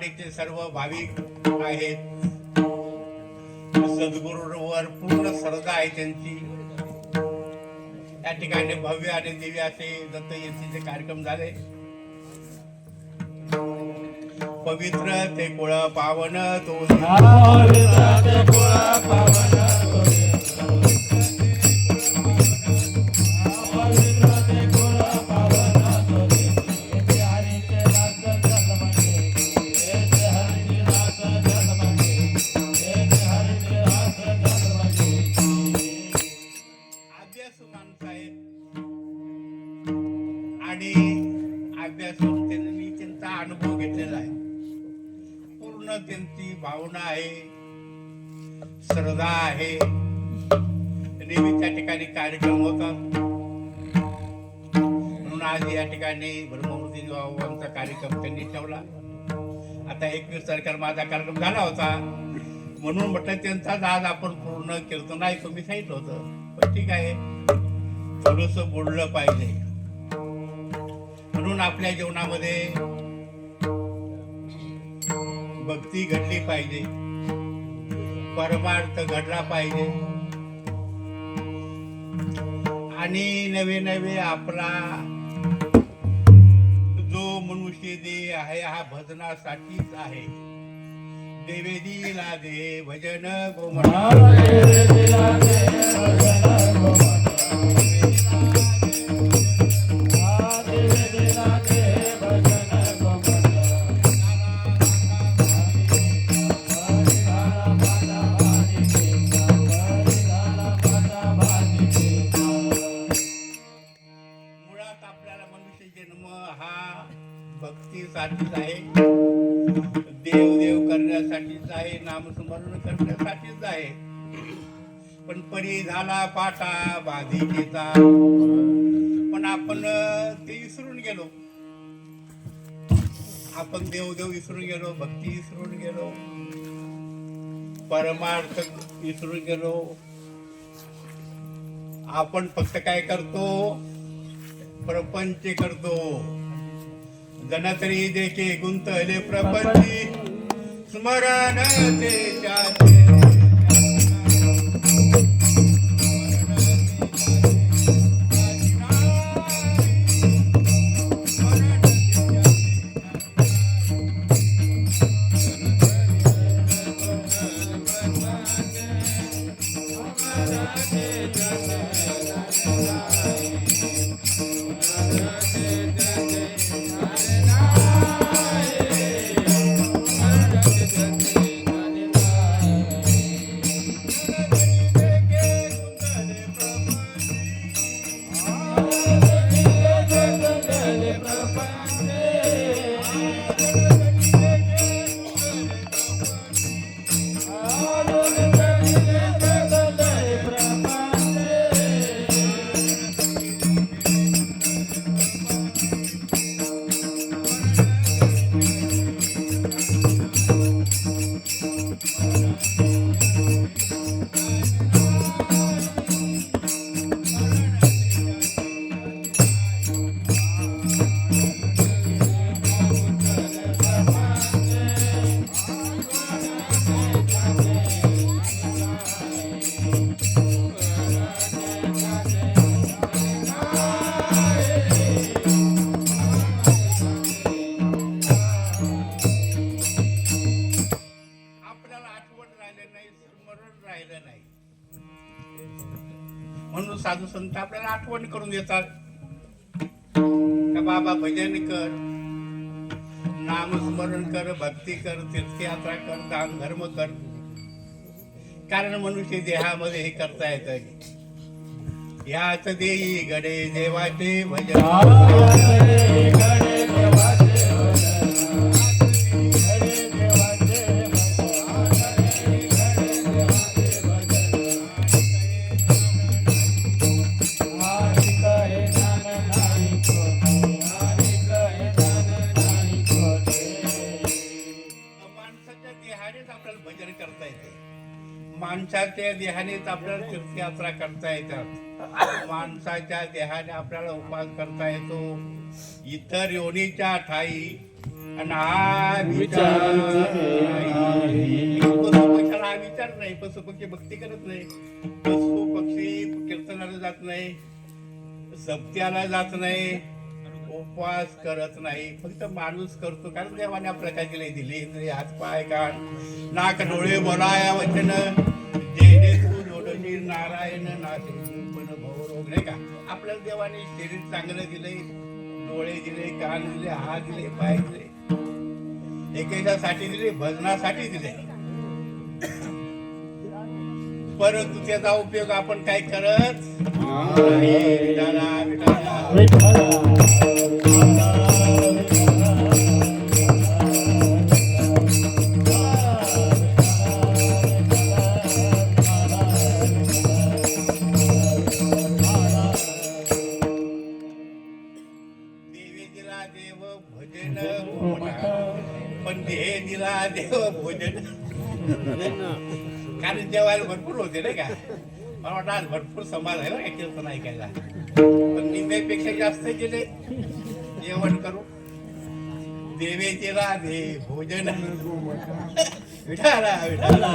वाडीचे सर्व भाविक आहेत. सद्गुरूवर पूर्ण श्रद्धा आहे त्यांची. या ठिकाणी भव्य आणि दिव्य असे दत्त जयंतीचे कार्यक्रम झाले. पवित्र ते कुळ पावन तो आणि अभ्यासून त्यांनी त्यांचा अनुभव घेतलेला आहे. पूर्ण त्यांची भावना आहे, श्रद्धा आहे. नेहमी त्या ठिकाणी कार्यक्रम होतात. म्हणून आज या ठिकाणी ब्रह्ममूर्ती बाबांचा कार्यक्रम त्यांनी ठेवला. आता 21 तारखेला माझा कार्यक्रम झाला होता, म्हणून म्हटलं त्यांचाच आज आपण पूर्ण कीर्तन ऐकू मी सांगितलं होतं. पण ठीक आहे, थोडस बोललं पाहिजे. म्हणून आपल्या जीवनामध्ये भक्ती घडली पाहिजे, परमार्थ घडला पाहिजे आणि नवे नवे आपला जो मनुष्य देह आहे हा भजनासाठीच आहे. देवे दिला दे भजन गोमना भक्तीसाठीच आहे, देव देव करण्यासाठीच आहे, नामस्मरण करण्यासाठीच आहे. पण परी झाला पाटा बाधिकेचा, पण आपण ते विसरून गेलो. आपण देव देव विसरून गेलो, भक्ती विसरून गेलो, परमार्थ विसरून गेलो. आपण फक्त काय करतो, प्रपंच करतो. जनतरी देखे गुंतले प्रपंची, स्मरण त्याचे म्हणून साधू संत आपल्याला आठवण करून देतात का बाबा भजन कर, नामस्मरण कर, भक्ती कर, तीर्थयात्रा कर, दान धर्म कर. कारण मनुष्य देहामध्ये हे करता येत. याच देई गडे देवाचे भजन, माणसाच्या देहानेच आपल्याला तीर्थयात्रा करता येतात. माणसाच्या देहाने आपल्याला उपास करता येतो. इतर योनीच्या ठाई आणि हा विचार पशुपक्षाला हा विचार नाही. पशुपक्षी भक्ती करत नाही. पशु पक्षी कीर्तनाला जात नाही, सप्त्याला जात नाही, उपवास करत नाही. फक्त माणूस करतो. कारण देवाने आपल्या दिले दिले इंद्रिय, हात पाय कान नाक डोळे बोलाया वचन जेणे तू जोडशी नारायण नाथे पण भवरोग. नाही का, आपल्याला देवाने शरीर चांगलं दिले, डोळे दिले, कान दिले, हात दिले, पाय दिले, एकेकासाठी दिले, भजनासाठी दिले. परंतु त्याचा उपयोग आपण काय करत नाही. विठाला विठाला पण देह दिला देव भोजन. कारण जेवायला भरपूर होते नाही का. मला वाटतं आज भरपूर समाज आहे बरं कीर्तन ऐकायला. पण निम्म्यापेक्षा जास्त केले जेवण करू. देवे दिला दे भोजन. विठाला विठाला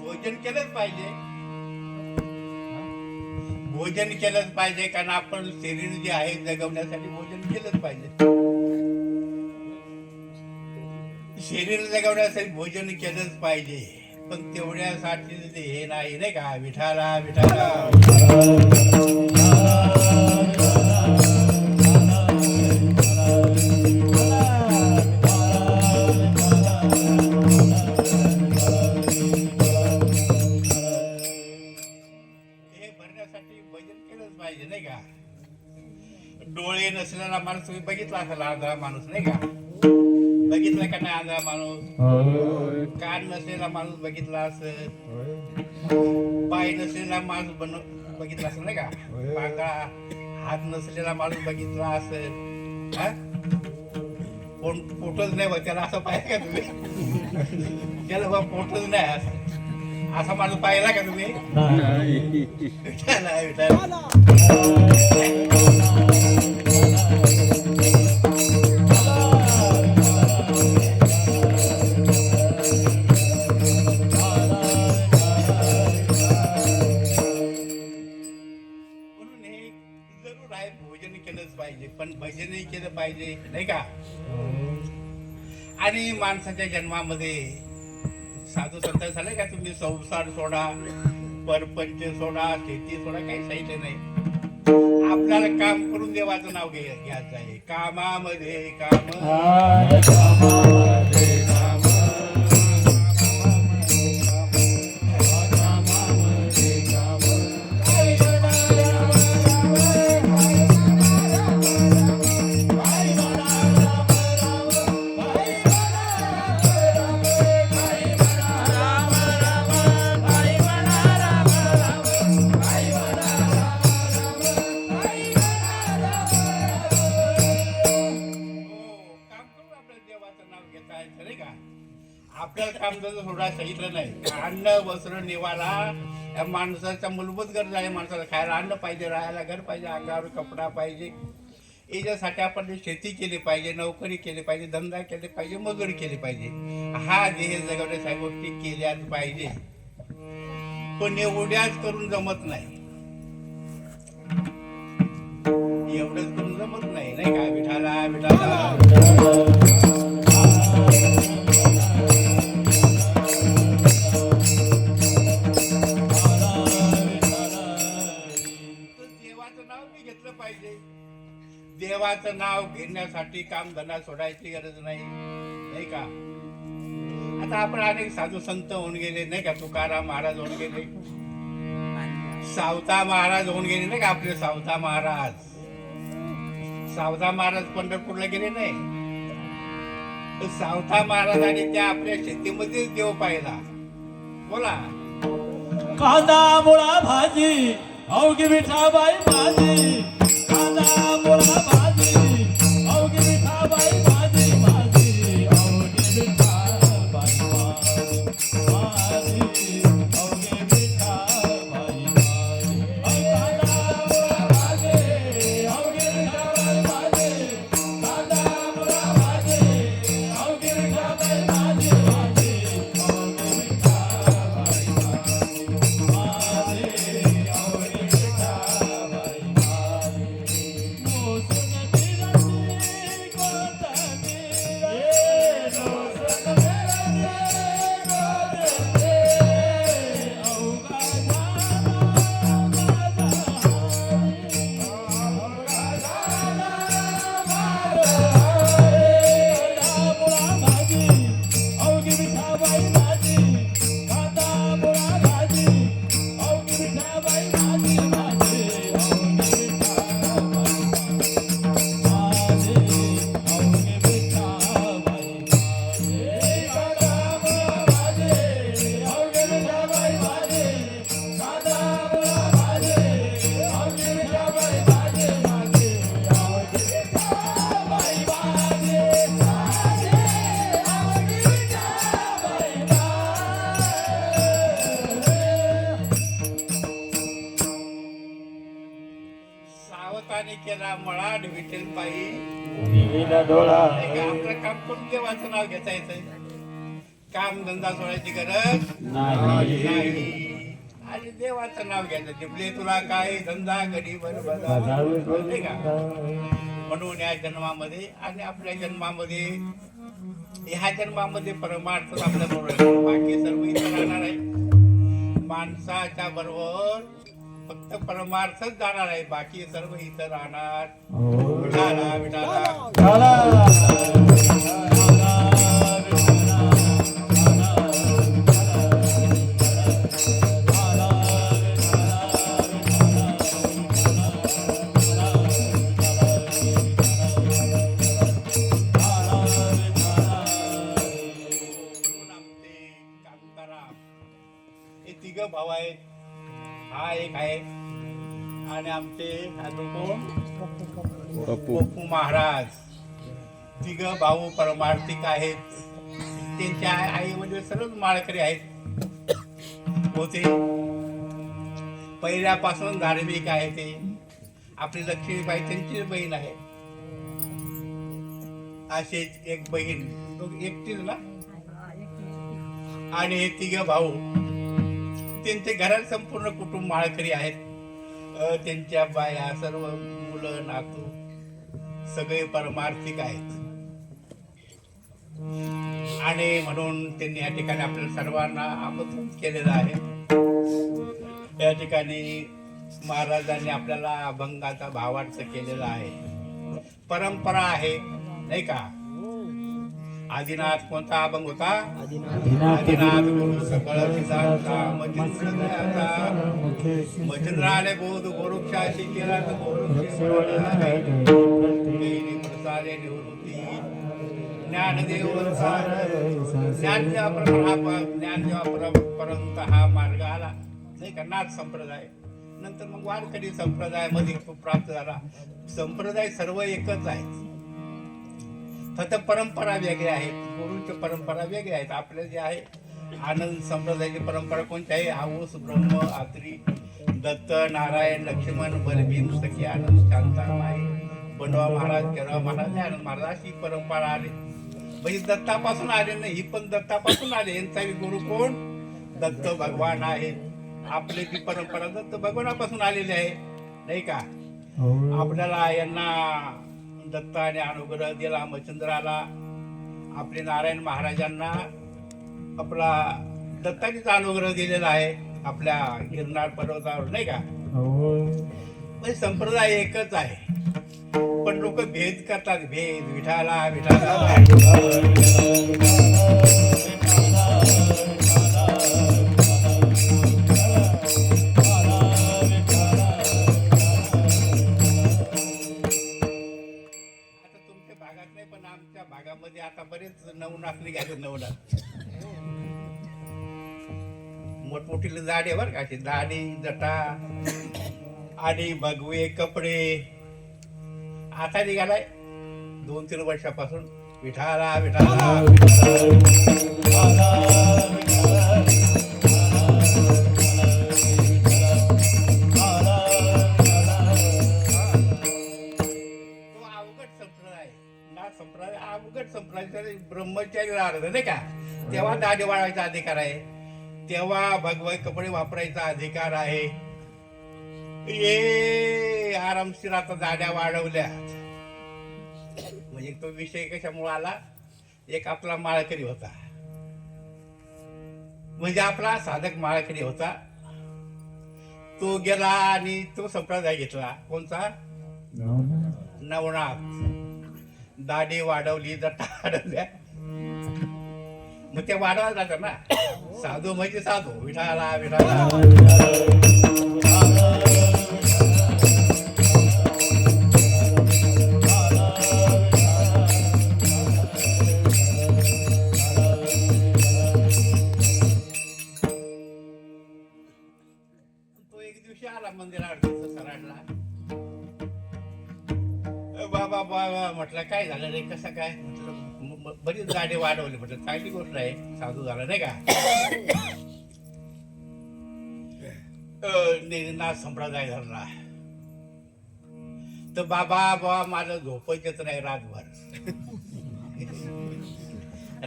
भोजन केलंच पाहिजे. कारण आपण शरीर जे आहे जगवण्यासाठी भोजन केलंच पाहिजे. शरीर जगवण्यासाठी भोजन केलंच पाहिजे. पण तेवढ्यासाठी हे नाही नाही का. विठाला विठाला पाहिजे नाही का. डोळे नसलेला माणूस तुम्ही बघितला असेल, आंधळा माणूस नाही का. बघितला का नाही आंधळा माणूस. कान नसलेला माणूस बघितला असेल, पाय नसलेला माणूस बघितला असेल नाही का. पांगळा हात नसलेला माणूस बघितला असेल. पोटच नाही बघ त्याला असं पाहिजे का तुम्ही. त्याला बघ पोटच नाही असा माणूस पाहिला का तुम्ही. विठाला विठाला भोजन केलंच पाहिजे. पण भजनही केलं पाहिजे नाही का. आणि माणसाच्या जन्मामध्ये साधू संत झाले का तुम्ही संसार सोडा, परपंच सोडा, शेती सोडा, काही साहित्य नाही. आपल्याला काम करून देवाचं नाव घ्यायचं आहे. कामामध्ये काम आपल्याला काम जसं सोडा सांगितलं नाही. अन्न वस्त्र निवारा या माणसाच्या मूलभूत गरज आहे. माणसाला खायला अन्न पाहिजे, राहायला घर पाहिजे, अंगावर कपडा पाहिजे. याच्यासाठी आपण शेती केली पाहिजे, नोकरी केली पाहिजे, धंदा केले पाहिजे, मजुरी केली पाहिजे. हा देह जगवण्याच्या गोष्टी केल्याच पाहिजे. पण एवढ्याच करून जमत नाही. एवढंच करून जमत नाही नाही का. विठाला विठाला देवाचं नाव घेण्यासाठी काम धंदा सोडायची गरज नाही का. आता आपण अनेक साधू संत होऊन गेले नाही का. तुकाराम महाराज होऊन गेले, सावता महाराज होऊन गेले नाही का. आपले सावता महाराज पंढरपूरला गेले नाही. सावता महाराजांनी त्या आपल्या शेतीमध्येच देव पाहिला. बोला. कांदा मुळा भाजी अवघी विठाबाई माझी. कांदा मुळा भाजी अवघी विठाबाई माझी. केला मळा विठ्ठल बाई दिवीला डोळा आपलं काम करून देवाचं नाव घेता येतं काम धंदा सोडायची गरज नाही नाही आणि देवाचं नाव घ्यायचं टिपले तुला काय धंदा गरीब नाही का म्हणून या जन्मामध्ये आणि आपल्या जन्मामध्ये ह्या जन्मामध्ये परमार्थ आपल्या बरोबर बाकी सर्व इथं राहणार आहे माणसाच्या बरोबर फक्त परमार्थच जाणार आहे बाकी सर्व इथं राहणार विठाला विठाला हे तिघ भाऊ आहेत हा एक आहे आणि आमचे अजून कोण पप्पू महाराज तिघ भाऊ परमार्थिक आहेत त्यांच्या आई म्हणजे सर्वच माळकरी आहेत होते पहिल्यापासून धार्मिक आहे ते आपली लक्ष्मीबाई त्यांची बहीण आहे अशीच एक बहीण एकटीच ना आणि हे तिघ भाऊ त्यांचे घरात संपूर्ण कुटुंब माळकरी आहेत त्यांच्या बाया सर्व मुलं नातू सगळे परमार्थिक आहेत आणि म्हणून त्यांनी या ठिकाणी आपल्या सर्वांना आमंत्रण केलेलं आहे या ठिकाणी महाराजांनी आपल्याला अभंगाचा भावार्थ केलेला आहे परंपरा आहे नाही का आदिनाथ कोणता अभंग होता आदिनाथ गुरु सकळ सिद्धांता मच्छिंद्राने बोध गोरुक्षाशी केला प्रसादे निवृत्ती ज्ञानदेव ज्ञानदेवापर्यंत हा मार्ग आला नाही का नाथ संप्रदाय नंतर मग वारकरी संप्रदाय मध्ये प्राप्त झाला संप्रदाय सर्व एकच आहेत फक्त परंपरा वेगळ्या आहेत गुरुच्या परंपरा वेगळ्या आहेत आपल्या जे आहे आनंद संप्रदायाची परंपरा कोणती आहे आऊस ब्रह्म आत्री दत्त नारायण लक्ष्मण बलभीम सखी आनंद शांतामाई बंडवा महाराज केरवा महाराज आनंद महाराज ही परंपरा आली म्हणजे दत्तापासून आले नाही ही पण दत्तापासून आले यांचा गुरु कोण दत्त भगवान आहे आपली ती परंपरा दत्त भगवानापासून आलेली आहे नाही का आपल्याला यांना दत्ताने अनुग्रह दिला मच्छिंद्राला आपले नारायण महाराजांना आपला दत्तानेच अनुग्रह दिलेला आहे आपल्या गिरनार पर्वतावर नाही का म्हणजे संप्रदाय एकच आहे पण लोक भेद करतात भेद विठाला विठाला पण आमच्या भागामध्ये आता बरेच नवनाथ निघाले नवनाथ मोठमोठी झाडे बरं का दाढी जटा आणि भगवे कपडे आता निघालाय 2-3 वर्षापासून विठाला विठाला संप्रदाय अवघड संप्रदाय ब्रह्मचारी राहत नाही का तेव्हा दाढी वाढवायचा अधिकार आहे तेव्हा भगवे कपडे वापरायचा अधिकार आहे ये आरामशीर आता दाढ्या वाढवल्या म्हणजे तो विषय कशामुळे आला एक आपला माळकरी होता म्हणजे आपला साधक माळकरी होता तो गेला आणि तो संप्रदाय घेतला कोणता नवनाथ दाढी वाढवली जटा वाढवल्या मग ते वाढवायला जातात ना साधू म्हणजे साधू विठाला विठाला तो एक दिवशी आला मंदिरात सराडला बाबा बाबा म्हटलं काय झालं रे कसं काय म्हटलं बरीच गाडी वाढवली म्हटलं चांगली गोष्ट आहे साधू झाला नाही का नाथ संप्रदाय धरला तर बाबा मला झोपायचंच नाही रातभर.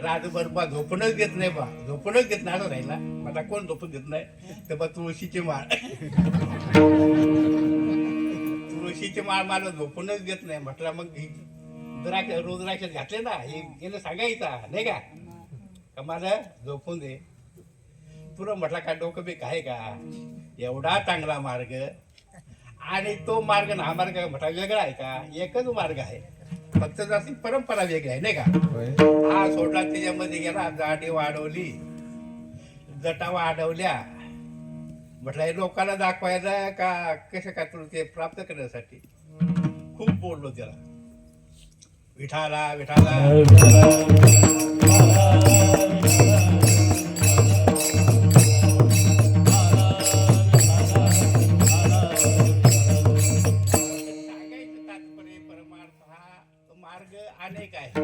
रातभर बा झोपूनच देत नाही बा, झोपूनच देत नाही असं राहिला. मला कोण झोपून देत नाही तर बा तुळशीची माळ. तुळशीची माळ मला झोपूनच देत नाही. म्हटलं मग रुद्राक्ष घातले ना, हे गेलं सांगायचा नाही का मला झोपून दे. तुला म्हटलं का डोकं बी काय का, एवढा चांगला मार्ग आणि तो मार्ग ना हा मार्ग म्हटला वेगळा आहे का? एकच मार्ग आहे, फक्त जशी परंपरा वेगळी आहे नाही का. हा सोडला त्याच्यामध्ये गेला, दाढी वाढवली, जटा वाढवल्या. म्हटलं हे लोकांना दाखवायला का कसं काय तुला ते प्राप्त करण्यासाठी. खूप बोललो त्याला, विठाला विठाला. अनेक आहे,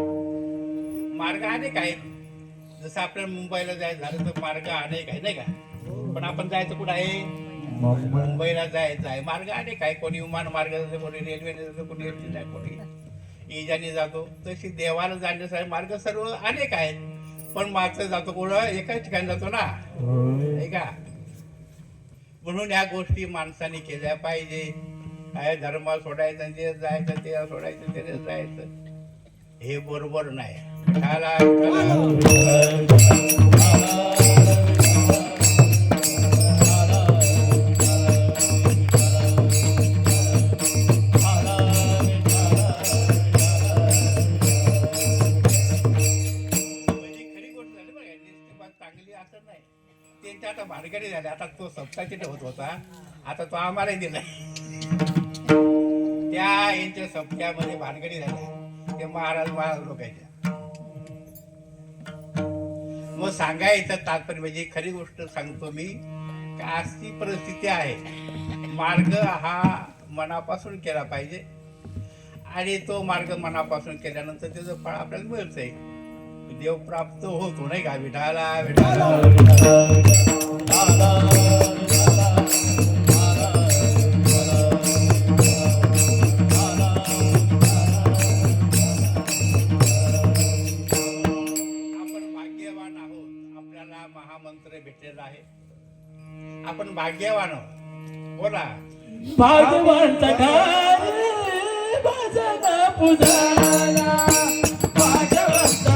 मार्ग अनेक आहेत. जसं आपल्याला मुंबईला जायचं झालं तर मार्ग अनेक आहे नाही का. पण आपण जायचं कुठं आहे? मुंबईला जायचं आहे. मार्ग अनेक आहे. कोणी विमान मार्ग जातो, कोणी रेल्वेने जातो, कोणी एसटी जातो, कोणी इजाने जातो. तशी देवाला जाण्यासाठी मार्ग सर्व अनेक आहेत. पण मात्र जातो कुठं? एकाच ठिकाणी जातो ना, नाही का. म्हणून या गोष्टी माणसाने केल्या पाहिजे. काय धर्म सोडायचं ते जायचं, ते सोडायचं ते जायचं, हे बरोबर नाही. विठाला चांगली असं नाही. त्यांच्या आता भानगडी झाल्या. आता तो सप्ताची होत होता, आता तो आम्हाला दिलाय. त्या यांच्या सप्त्यामध्ये भानगडी झाल्या ते महाराज लोकांच्या. मग सांगायचं तात्पर्य म्हणजे खरी गोष्ट सांगतो मी, का अशी परिस्थिती आहे. मार्ग हा मनापासून केला पाहिजे आणि तो मार्ग मनापासून केल्यानंतर त्याचं फळ आपल्याला मिळतंय, देव प्राप्त होतो नाही का. विठाला विठाला. महामंत्र भेटलेला आहे. आपण भाग्यवान आहोत. बोला भाग्यवंत पूजाला, भाग्यवंत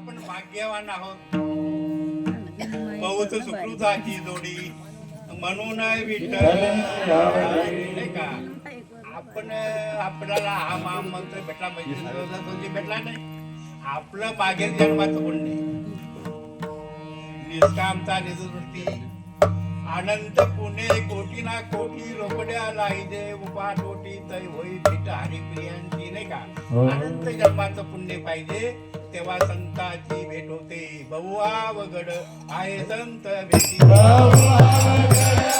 आपण भाग्यवान आहोत. बहुत सुकृताची जोडी म्हणून विठ्ठल नाही का आपण आपल्याला हा महामंत्र भेटला पाहिजे भेटला नाही. आपलं मागील जन्माचं पुण्य निष्कामता निजदृष्टी अनंत पुणे कोटी ना कोटी रोकड्या लाईजे उपाटोटी तै होई भेट हरिप्रियांची नाही का. अनंत जन्माचं पुण्य पाहिजे तेव्हा संताची भेट होते. बहुवा वगड आहे संत भेटी